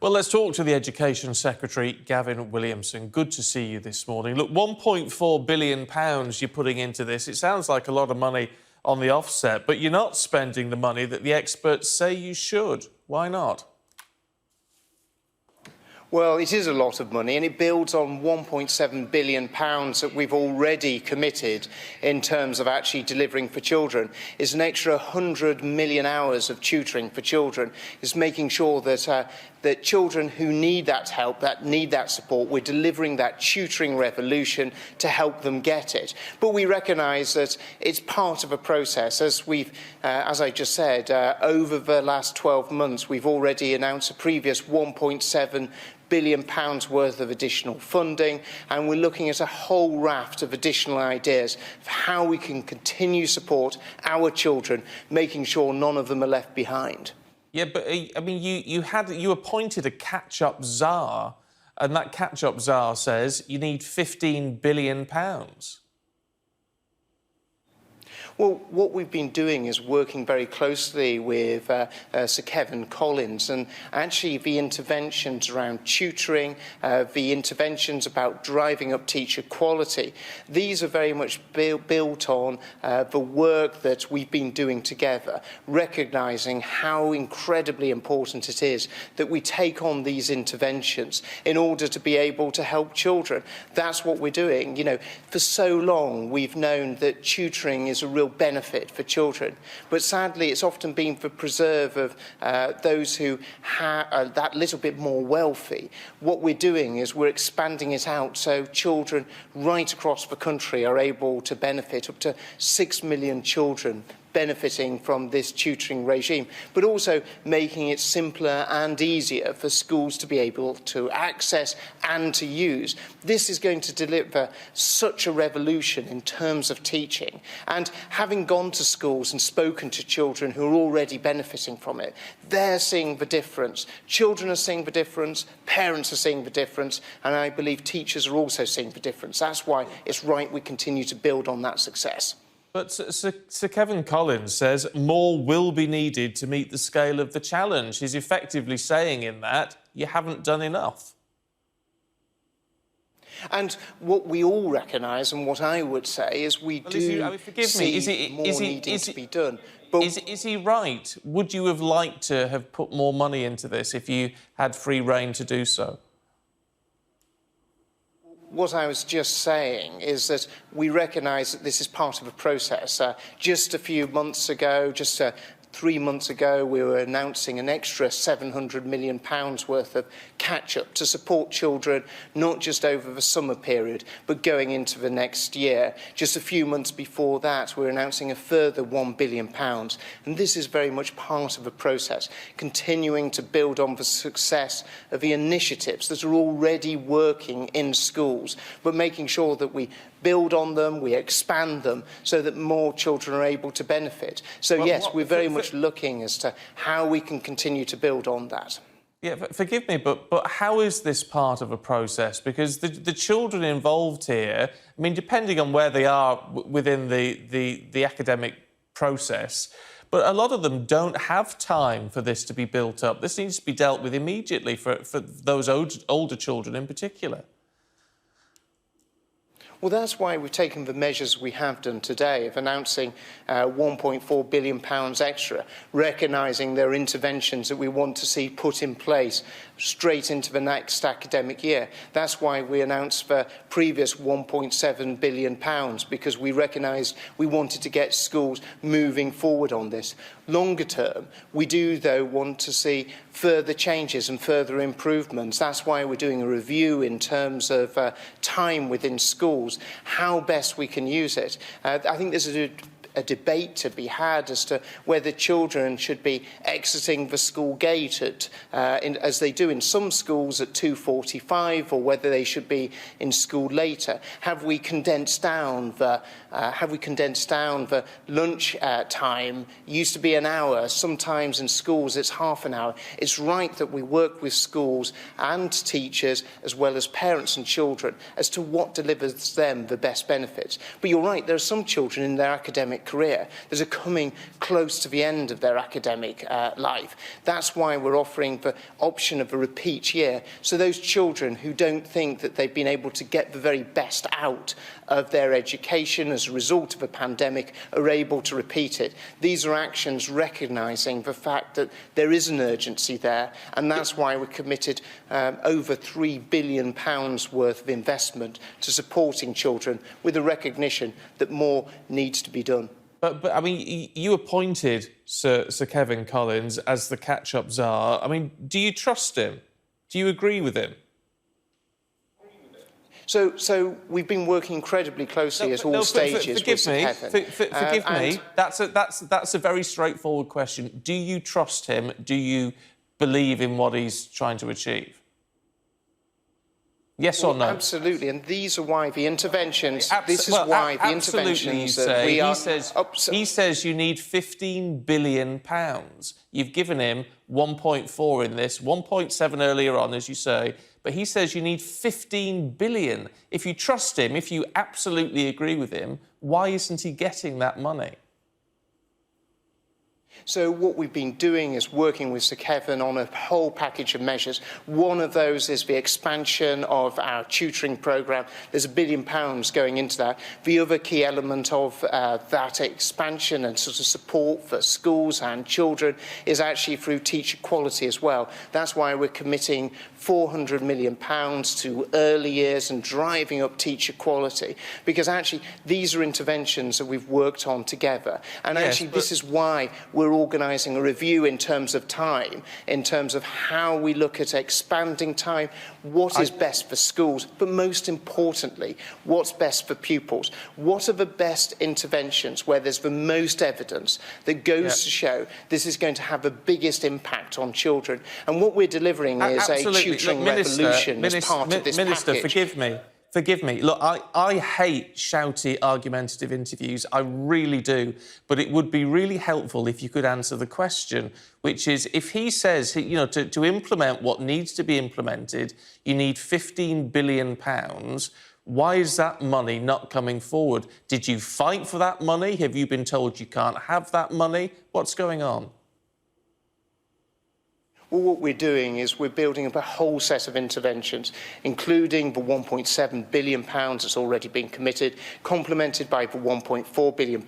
Well, let's talk to the Education Secretary, Gavin Williamson. Good to see you this morning. Look, £1.4 billion you're putting into this. It sounds like a lot of money on the offset, but you're not spending the money that the experts say you should. Why not? Well, it is a lot of money, and it builds on £1.7 billion that we've already committed in terms of actually delivering for children. It's an extra 100 million hours of tutoring for children. It's making sure that that children who need that help, that need that support, we're delivering that tutoring revolution to help them get it. But we recognise that it's part of a process. As I just said, over the last 12 months, we've already announced a previous £1.7 billion worth of additional funding, and we're looking at a whole raft of additional ideas of how we can continue to support our children, making sure none of them are left behind. Yeah, but I mean, you appointed a catch-up Tsar, and that catch-up Tsar says you need £15 billion. Well, what we've been doing is working very closely with Sir Kevin Collins, and actually the interventions around tutoring, the interventions about driving up teacher quality, these are very much built on the work that we've been doing together, recognising how incredibly important it is that we take on these interventions in order to be able to help children. That's what we're doing. You know, for so long we've known that tutoring is a real benefit for children, but sadly it's often been for preserve of those who are that little bit more wealthy. What we're doing is we're expanding it out so children right across the country are able to benefit, up to 6 million children benefiting from this tutoring regime, but also making it simpler and easier for schools to be able to access and to use. This is going to deliver such a revolution in terms of teaching. And having gone to schools and spoken to children who are already benefiting from it, they're seeing the difference. Children are seeing the difference, parents are seeing the difference, and I believe teachers are also seeing the difference. That's why it's right we continue to build on that success. But Sir Kevin Collins says more will be needed to meet the scale of the challenge. He's effectively saying in that you haven't done enough. And what we all recognise, and what I would say, is we do see more needing to be done. But is he right? Would you have liked to have put more money into this if you had free rein to do so? What I was just saying is that we recognise that this is part of a process. Just a few months ago, 3 months ago, we were announcing an extra £700 million worth of catch-up to support children, not just over the summer period, but going into the next year. Just a few months before that, we were announcing a further £1 billion. And this is very much part of a process, continuing to build on the success of the initiatives that are already working in schools, but making sure that we build on them, we expand them, so that more children are able to benefit. So yes, we're very much looking as to how we can continue to build on that. Yeah, forgive me, but how is this part of a process? Because the children involved here, I mean, depending on where they are within the academic process, but a lot of them don't have time for this to be built up. This needs to be dealt with immediately for those older children in particular. Well, that's why we've taken the measures we have done today of announcing £1.4 billion extra, recognising there are interventions that we want to see put in place straight into the next academic year. That's why we announced the previous £1.7 billion, because we recognised we wanted to get schools moving forward on this. Longer term, we do, though, want to see further changes and further improvements. That's why we're doing a review in terms of time within schools, how best we can use it. I think there's a debate to be had as to whether children should be exiting the school gate as they do in some schools at 2:45, or whether they should be in school later. Have we condensed down the lunch time? Used to be an hour. Sometimes in schools it's half an hour. It's right that we work with schools and teachers as well as parents and children as to what delivers them the best benefits. But you're right, there are some children in their academic academic career, that are coming close to the end of their academic life. That's why we're offering the option of a repeat year, so those children who don't think that they've been able to get the very best out of their education as a result of a pandemic are able to repeat it. These are actions recognising the fact that there is an urgency there, and that's why we're committed over £3 billion worth of investment to supporting children, with a recognition that more needs to be done. But I mean, you appointed Sir Kevin Collins as the catch-up Tsar. I mean, do you trust him? Do you agree with him? So we've been working incredibly closely at all stages. Forgive me. That's a very straightforward question. Do you trust him? Do you believe in what he's trying to achieve? Yes or no? Absolutely, and these are why the interventions. He says you need £15 billion. You've given him 1.4 in this, 1.7 earlier on, as you say. But he says you need 15 billion. If you trust him, if you absolutely agree with him, why isn't he getting that money? So what we've been doing is working with Sir Kevin on a whole package of measures. One of those is the expansion of our tutoring programme. There's £1 billion going into that. The other key element of that expansion and sort of support for schools and children is actually through teacher quality as well. That's why we're committing £400 million to early years and driving up teacher quality, because actually these are interventions that we've worked on together. And actually this is why we're organising a review in terms of time, in terms of how we look at expanding time, what is best for schools, but most importantly, what's best for pupils. What are the best interventions where there's the most evidence that goes to show this is going to have the biggest impact on children? And what we're delivering is a tutoring revolution as part of this package. Forgive me. Look, I hate shouty, argumentative interviews. I really do. But it would be really helpful if you could answer the question, which is, if he says, you know, to implement what needs to be implemented, you need £15 billion, why is that money not coming forward? Did you fight for that money? Have you been told you can't have that money? What's going on? Well, what we're doing is we're building up a whole set of interventions, including the £1.7 billion that's already been committed, complemented by the £1.4 billion.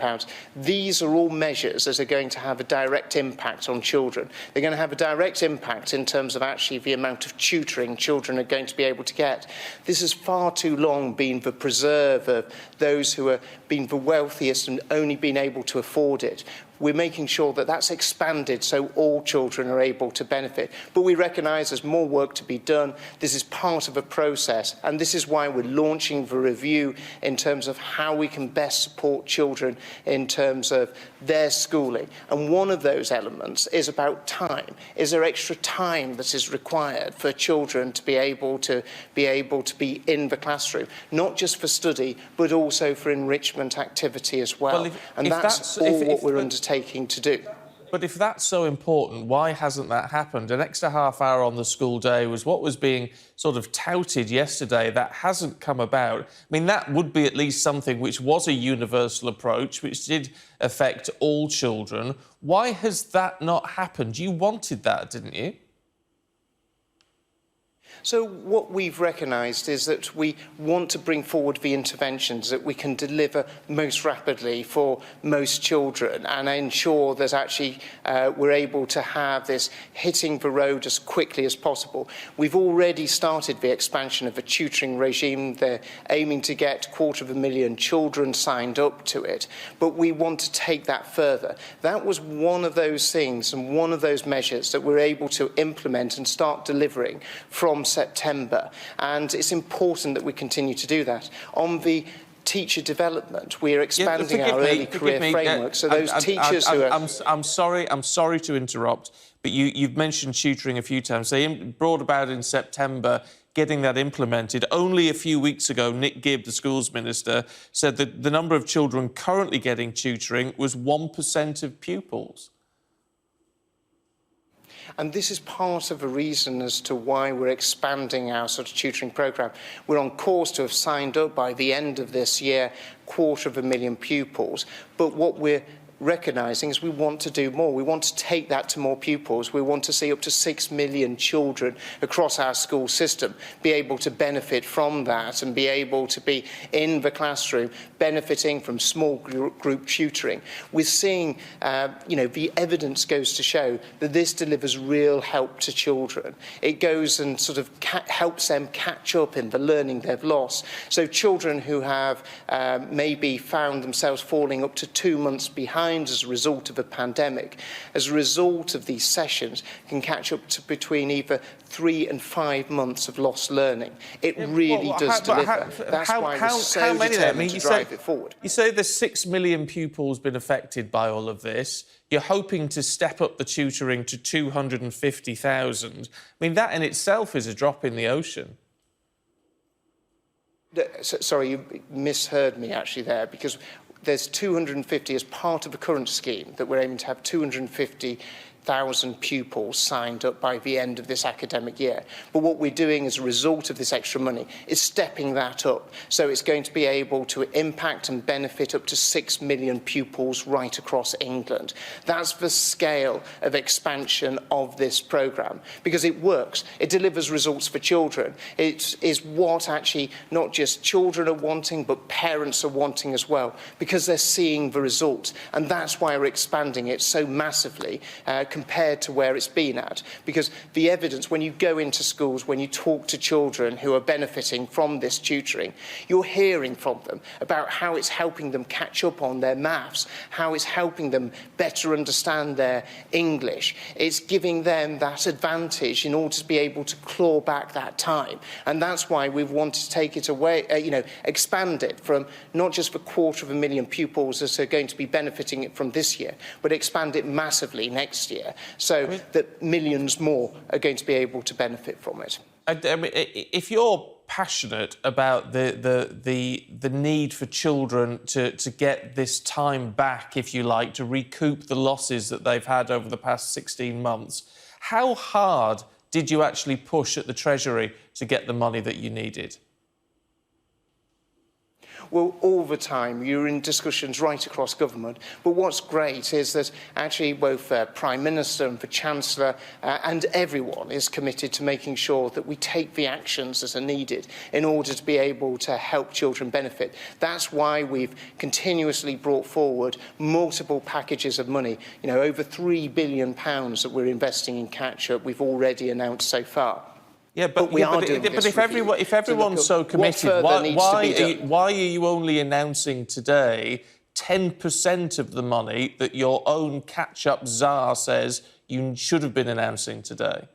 These are all measures that are going to have a direct impact on children. They're going to have a direct impact in terms of actually the amount of tutoring children are going to be able to get. This has far too long been the preserve of those who have been the wealthiest and only been able to afford it. We're making sure that that's expanded so all children are able to benefit. But we recognise there's more work to be done. This is part of a process, and this is why we're launching the review in terms of how we can best support children in terms of their schooling. And one of those elements is about time. Is there extra time that is required for children to be able to be in the classroom, not just for study, but also for enrichment activity as well? And that's what we're undertaking to do. But if that's so important, why hasn't that happened? An extra half hour on the school day was what was being sort of touted yesterday. That hasn't come about. I mean, that would be at least something which was a universal approach, which did affect all children. Why has that not happened? You wanted that, didn't you? So what we've recognised is that we want to bring forward the interventions that we can deliver most rapidly for most children and ensure that actually we're able to have this hitting the road as quickly as possible. We've already started the expansion of the tutoring regime. They're aiming to get 250,000 children signed up to it, but we want to take that further. That was one of those things and one of those measures that we're able to implement and start delivering from September, and it's important that we continue to do that. On the teacher development, we are expanding our early career framework, so those teachers who are... I'm sorry to interrupt, but you've mentioned tutoring a few times. They brought about in September getting that implemented. Only a few weeks ago, Nick Gibb, the schools minister, said that the number of children currently getting tutoring was 1% of pupils. And this is part of the reason as to why we're expanding our sort of tutoring programme. We're on course to have signed up by the end of this year 250,000 pupils. But what we're recognising is we want to do more. We want to take that to more pupils. We want to see up to 6 million children across our school system be able to benefit from that and be able to be in the classroom benefiting from small group tutoring. We're seeing, the evidence goes to show that this delivers real help to children. It goes and sort of helps them catch up in the learning they've lost. So children who have maybe found themselves falling up to 2 months behind as a result of a pandemic, as a result of these sessions, can catch up to between either 3 and 5 months of lost learning. It really does deliver. That's why we're so determined to drive it forward. You say there's 6 million pupils been affected by all of this. You're hoping to step up the tutoring to 250,000. I mean, that in itself is a drop in the ocean. Sorry, you misheard me actually there, because there's 250 as part of the current scheme that we're aiming to have 250,000 pupils signed up by the end of this academic year. But what we're doing as a result of this extra money is stepping that up. So it's going to be able to impact and benefit up to 6 million pupils right across England. That's the scale of expansion of this programme, because it works. It delivers results for children. It is what actually not just children are wanting, but parents are wanting as well, because they're seeing the results. And that's why we're expanding it so massively compared to where it's been at. Because the evidence, when you go into schools, when you talk to children who are benefiting from this tutoring, you're hearing from them about how it's helping them catch up on their maths, how it's helping them better understand their English. It's giving them that advantage in order to be able to claw back that time. And that's why we've wanted to take it away, expand it from not just the 250,000 pupils that are going to be benefiting it from this year, but expand it massively next year, so that millions more are going to be able to benefit from it. I mean, if you're passionate about the need for children to get this time back, if you like, to recoup the losses that they've had over the past 16 months, how hard did you actually push at the Treasury to get the money that you needed? Well, all the time, you're in discussions right across government. But what's great is that actually both the Prime Minister and the Chancellor and everyone is committed to making sure that we take the actions that are needed in order to be able to help children benefit. That's why we've continuously brought forward multiple packages of money. Over £3 billion that we're investing in catch-up we've already announced so far. Yeah, but if everyone's so committed, why are you only announcing today 10% of the money that your own catch-up Tsar says you should have been announcing today?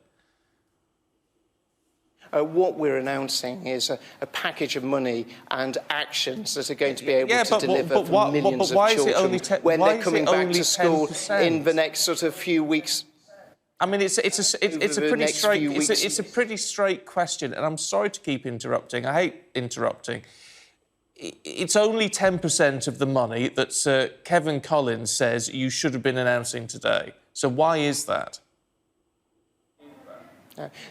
What we're announcing is a package of money and actions that are going to be able to deliver for millions of children when they're coming back to school in the next sort of few weeks. I mean, it's a pretty straight question, and I'm sorry to keep interrupting. I hate interrupting. It's only 10% of the money that Sir Kevin Collins says you should have been announcing today. So why is that?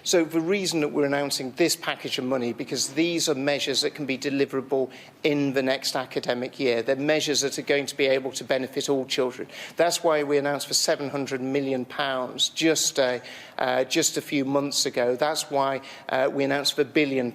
So the reason that we're announcing this package of money, because these are measures that can be deliverable in the next academic year. They're measures that are going to be able to benefit all children. That's why we announced for £700 million just a few months ago. That's why we announced for £1 billion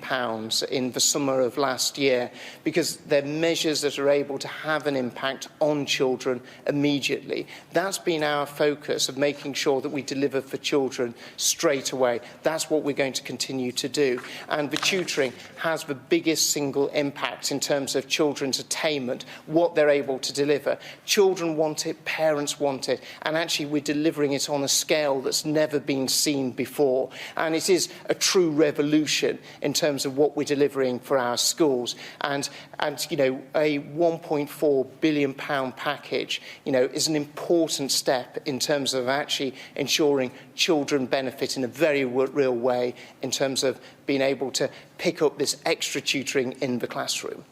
in the summer of last year, because they're measures that are able to have an impact on children immediately. That's been our focus, of making sure that we deliver for children straight away. That's what we're going to continue to do. And the tutoring has the biggest single impact in terms of children's attainment, what they're able to deliver. Children want it, parents want it, and actually we're delivering it on a scale that's never been seen before. And it is a true revolution in terms of what we're delivering for our schools. And a £1.4 billion package, is an important step in terms of actually ensuring children benefit in a very real way in terms of being able to pick up this extra tutoring in the classroom.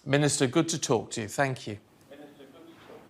Minister, good to talk to you. Thank you.